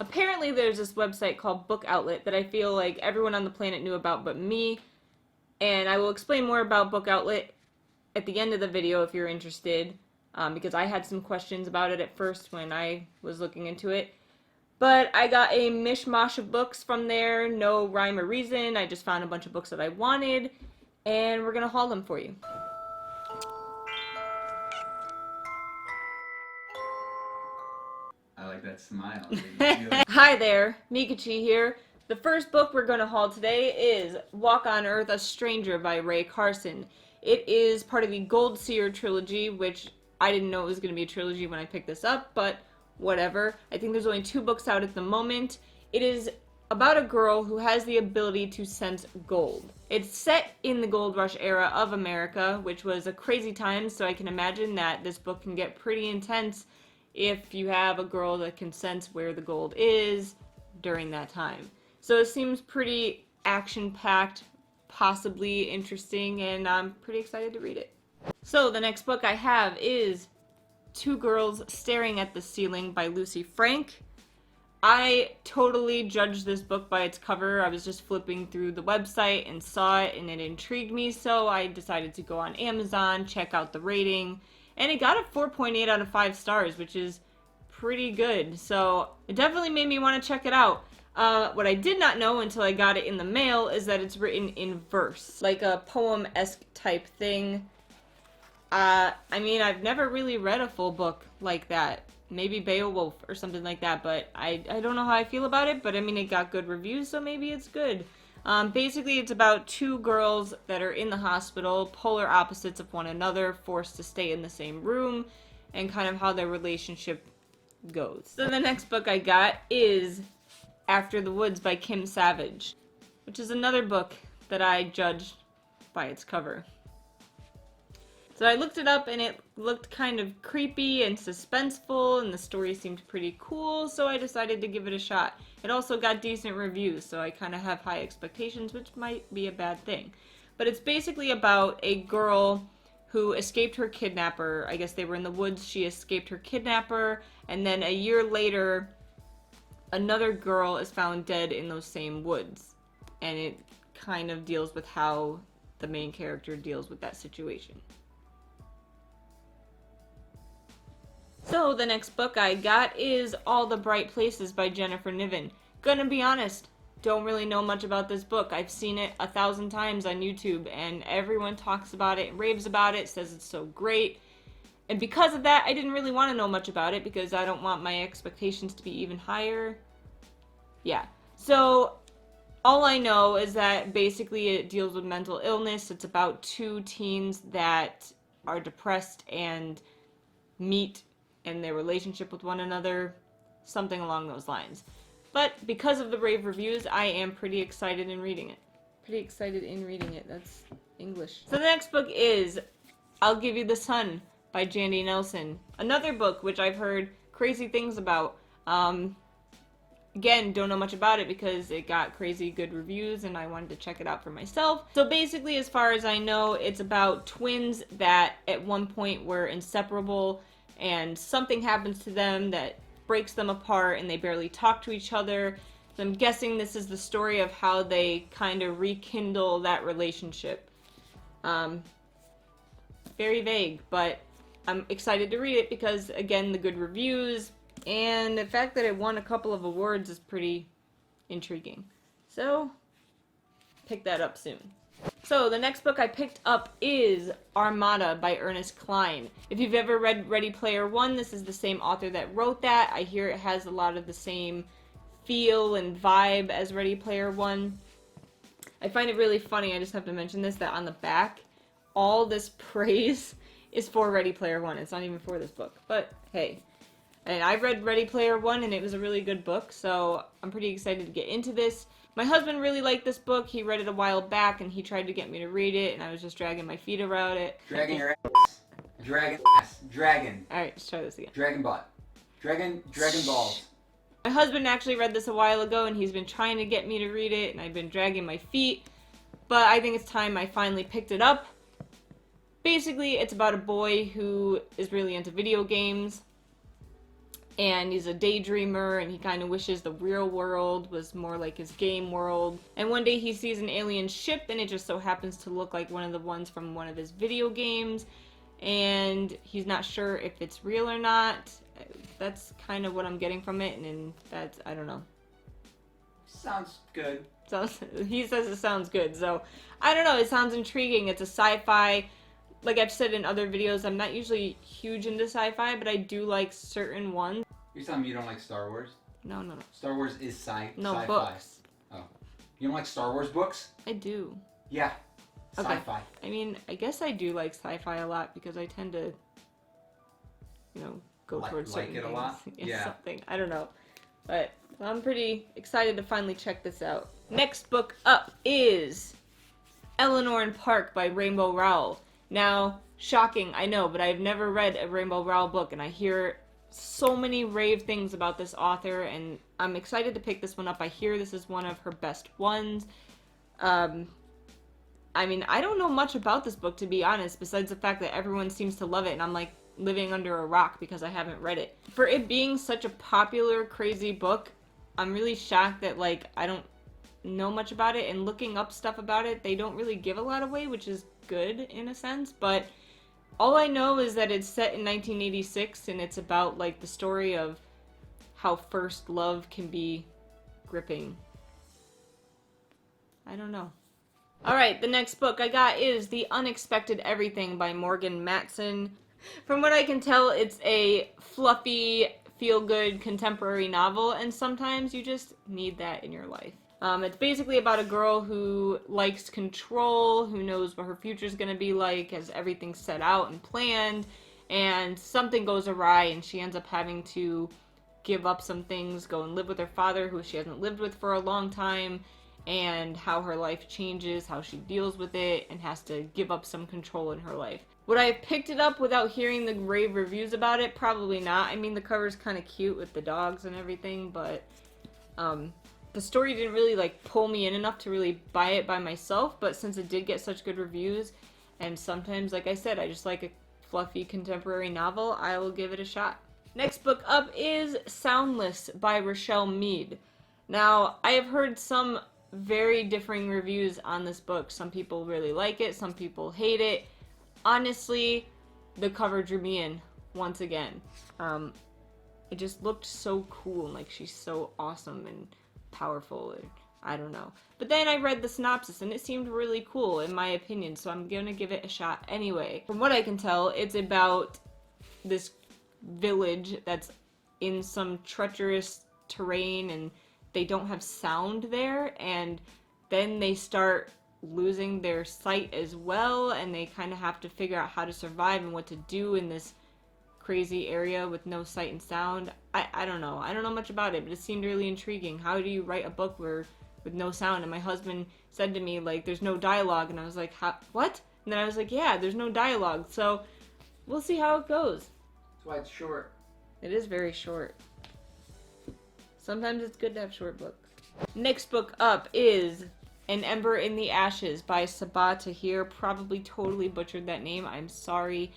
Apparently there's this website called Book Outlet that I feel like everyone on the planet knew about but me, and I will explain more about Book Outlet at the end of the video if you're interested, because I had some questions about it at first when I was looking into it. But I got a mishmash of books from there, no rhyme or reason. I just found a bunch of books that I wanted, and we're gonna haul them for you. I like that smile. Hi there, Mikachi here. The first book we're gonna haul today is Walk on Earth, A Stranger by Rae Carson. It is part of the Gold Seer trilogy, which I didn't know it was gonna be a trilogy when I picked this up, but whatever. I think there's only 2 books out at the moment. It is about a girl who has the ability to sense gold. It's set in the gold rush era of America, which was a crazy time, so I can imagine that this book can get pretty intense if you have a girl that can sense where the gold is during that time. So it seems pretty action-packed, possibly interesting, and I'm pretty excited to read it. So the next book I have is Two Girls Staring at the Ceiling by Lucy Frank. I totally judged this book by its cover. I was just flipping through the website and saw it and it intrigued me, so I decided to go on Amazon, check out the rating, and it got a 4.8 out of 5 stars, which is pretty good. So it definitely made me want to check it out. What I did not know until I got it in the mail is that it's written in verse, like a poem-esque type thing. I mean, I've never really read a full book like that. Maybe Beowulf or something like that, but I don't know how I feel about it, but I mean, it got good reviews, so maybe it's good. Basically, it's about 2 girls that are in the hospital, polar opposites of one another, forced to stay in the same room, and kind of how their relationship goes. So the next book I got is After the Woods by Kim Savage, which is another book that I judged by its cover. So I looked it up and it looked kind of creepy and suspenseful and the story seemed pretty cool, so I decided to give it a shot. It also got decent reviews, so I kind of have high expectations, which might be a bad thing. But it's basically about a girl who escaped her kidnapper. I guess they were in the woods, she escaped her kidnapper, and then a year later, another girl is found dead in those same woods. And it kind of deals with how the main character deals with that situation. So the next book I got is All the Bright Places by Jennifer Niven. Gonna be honest, don't really know much about this book. I've seen it 1,000 times on YouTube and everyone talks about it and raves about it, says it's so great. And because of that, I didn't really want to know much about it because I don't want my expectations to be even higher. Yeah. So all I know is that basically it deals with mental illness. It's about 2 teens that are depressed and meet in their relationship with one another, something along those lines. But because of the rave reviews, I am pretty excited in reading it. That's English. So the next book is I'll Give You the Sun by Jandy Nelson. Another book which I've heard crazy things about. Again, don't know much about it because it got crazy good reviews and I wanted to check it out for myself. So basically, as far as I know, it's about twins that at one point were inseparable and something happens to them that breaks them apart and they barely talk to each other. So I'm guessing this is the story of how they kind of rekindle that relationship. Very vague, but I'm excited to read it because, again, the good reviews and the fact that it won a couple of awards is pretty intriguing. So, pick that up soon. So, the next book I picked up is Armada by Ernest Cline. If you've ever read Ready Player One, this is the same author that wrote that. I hear it has a lot of the same feel and vibe as Ready Player One. I find it really funny, I just have to mention this, that on the back, all this praise is for Ready Player One. It's not even for this book. But, hey. And I read Ready Player One and it was a really good book, so I'm pretty excited to get into this. My husband really liked this book. He read it a while back and he tried to get me to read it and I was just dragging my feet around it. Dragging your ass. Dragon ass. Dragon. Alright, let's try this again. Dragon bot. Dragon balls. My husband actually read this a while ago and he's been trying to get me to read it and I've been dragging my feet. But I think it's time I finally picked it up. Basically, it's about a boy who is really into video games. and he's a daydreamer, and he kind of wishes the real world was more like his game world. And one day he sees an alien ship, and it just so happens to look like one of the ones from one of his video games, and he's not sure if it's real or not. That's kind of what I'm getting from it, and that's, I don't know. Sounds good. He says it sounds good, so I don't know, it sounds intriguing. It's a sci-fi. Like I've said in other videos, I'm not usually huge into sci-fi, but I do like certain ones. You're telling me you don't like Star Wars? No. Star Wars is No, sci-fi. books. Oh. You don't like Star Wars books? I do. Yeah. Okay. Sci-fi. I mean, I guess I do like sci-fi a lot because I tend to, go towards certain like it a things. lot? Yeah. Something. I don't know. But I'm pretty excited to finally check this out. Next book up is Eleanor and Park by Rainbow Rowell. Now, shocking, I know, but I've never read a Rainbow Rowell book, and I hear so many rave things about this author, and I'm excited to pick this one up. I hear this is one of her best ones. I mean, I don't know much about this book, to be honest, besides the fact that everyone seems to love it, and I'm like living under a rock because I haven't read it. For it being such a popular, crazy book, I'm really shocked that, like, I don't know much about it, and looking up stuff about it, they don't really give a lot away, which is good in a sense, but all I know is that it's set in 1986, and it's about, like, the story of how first love can be gripping. I don't know. Alright, the next book I got is The Unexpected Everything by Morgan Matson. From what I can tell, it's a fluffy, feel-good contemporary novel, and sometimes you just need that in your life. It's basically about a girl who likes control, who knows what her future's gonna be like, has everything set out and planned, and something goes awry and she ends up having to give up some things, go and live with her father, who she hasn't lived with for a long time, and how her life changes, how she deals with it, and has to give up some control in her life. Would I have picked it up without hearing the rave reviews about it? Probably not. I mean, the cover's kind of cute with the dogs and everything, but the story didn't really, like, pull me in enough to really buy it by myself, but since it did get such good reviews, and sometimes, like I said, I just like a fluffy contemporary novel, I will give it a shot. Next book up is Soundless by Rochelle Mead. Now, I have heard some very differing reviews on this book. Some people really like it, some people hate it. Honestly, the cover drew me in once again. It just looked so cool, and like she's so awesome and powerful, and I don't know. But then I read the synopsis and it seemed really cool in my opinion, so I'm gonna give it a shot anyway. From what I can tell, it's about this village that's in some treacherous terrain and they don't have sound there, and then they start losing their sight as well, and they kind of have to figure out how to survive and what to do in this crazy area with no sight and sound. I don't know. I don't know much about it, but it seemed really intriguing. How do you write a book with no sound? And my husband said to me, like, there's no dialogue, and I was like, what? And then I was like, yeah, there's no dialogue, so we'll see how it goes. That's why it's short. It is very short. Sometimes it's good to have short books. Next book up is An Ember in the Ashes by Sabaa Tahir. Probably totally butchered that name. I'm sorry.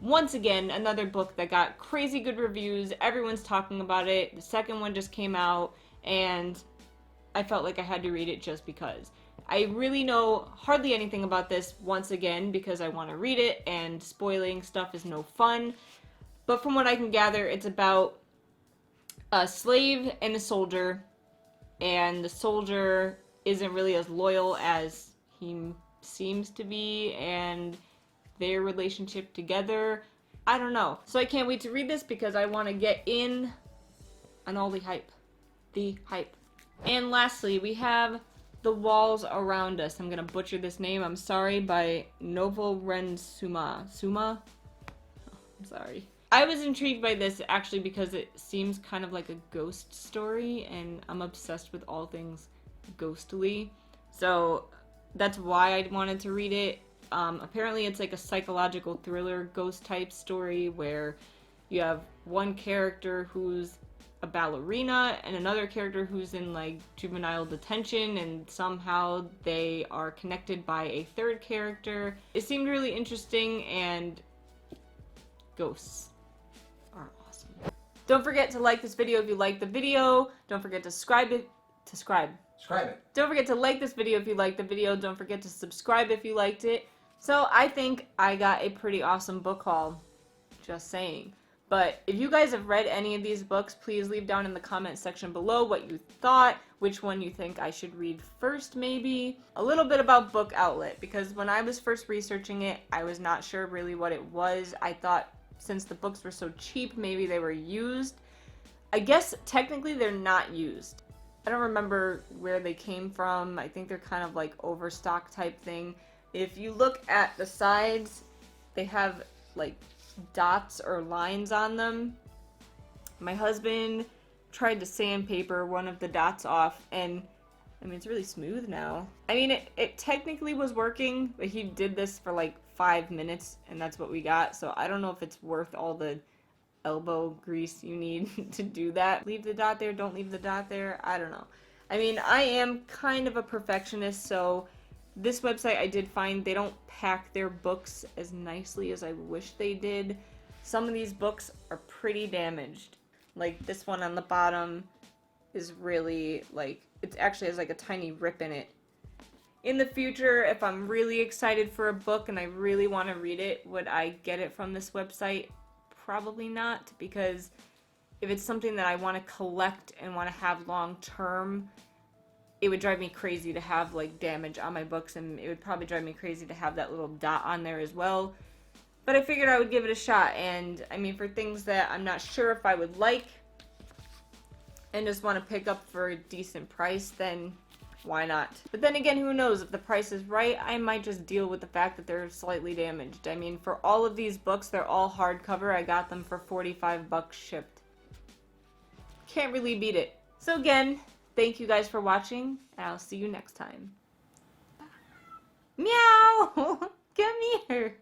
Once again, another book that got crazy good reviews. Everyone's talking about it. The second one just came out, and I felt like I had to read it just because. I really know hardly anything about this once again because I want to read it, and spoiling stuff is no fun. But from what I can gather, it's about a slave and a soldier, and the soldier isn't really as loyal as he seems to be, and their relationship together, I don't know. So I can't wait to read this because I want to get in on all the hype. And lastly, we have The Walls Around Us. I'm gonna butcher this name, I'm sorry, by Novel Ren Suma. Suma? Oh, I'm sorry. I was intrigued by this actually because it seems kind of like a ghost story, and I'm obsessed with all things ghostly. So that's why I wanted to read it. Apparently it's like a psychological thriller ghost type story where you have one character who's a ballerina and another character who's in like juvenile detention, and somehow they are connected by a third character. It seemed really interesting, and ghosts are awesome. Don't forget to like this video if you like the video. Don't forget to subscribe. Subscribe it. Don't forget to like this video if you liked the video. Don't forget to subscribe if you liked it. So I think I got a pretty awesome book haul. Just saying. But if you guys have read any of these books, please leave down in the comment section below what you thought, which one you think I should read first maybe. A little bit about Book Outlet, because when I was first researching it, I was not sure really what it was. I thought since the books were so cheap, maybe they were used. I guess technically they're not used. I don't remember where they came from. I think they're kind of like overstock type thing. If you look at the sides, they have like dots or lines on them. My husband tried to sandpaper one of the dots off, and I mean, it's really smooth now. I mean, it technically was working, but he did this for like 5 minutes, and that's what we got. So I don't know if it's worth all the elbow grease you need to do that. Leave the dot there, don't leave the dot there. I don't know. I mean, I am kind of a perfectionist, so this website I did find they don't pack their books as nicely as I wish they did. Some of these books are pretty damaged. Like this one on the bottom is really like, it actually has like a tiny rip in it. In the future, if I'm really excited for a book and I really want to read it, would I get it from this website? Probably not, because if it's something that I want to collect and want to have long term, it would drive me crazy to have like damage on my books, and it would probably drive me crazy to have that little dot on there as well. But I figured I would give it a shot, and I mean, for things that I'm not sure if I would like and just want to pick up for a decent price, then why not? But then again, who knows? If the price is right, I might just deal with the fact that they're slightly damaged. I mean, for all of these books, they're all hardcover. I got them for 45 bucks shipped. Can't really beat it. So again, thank you guys for watching, and I'll see you next time. Meow! Come here!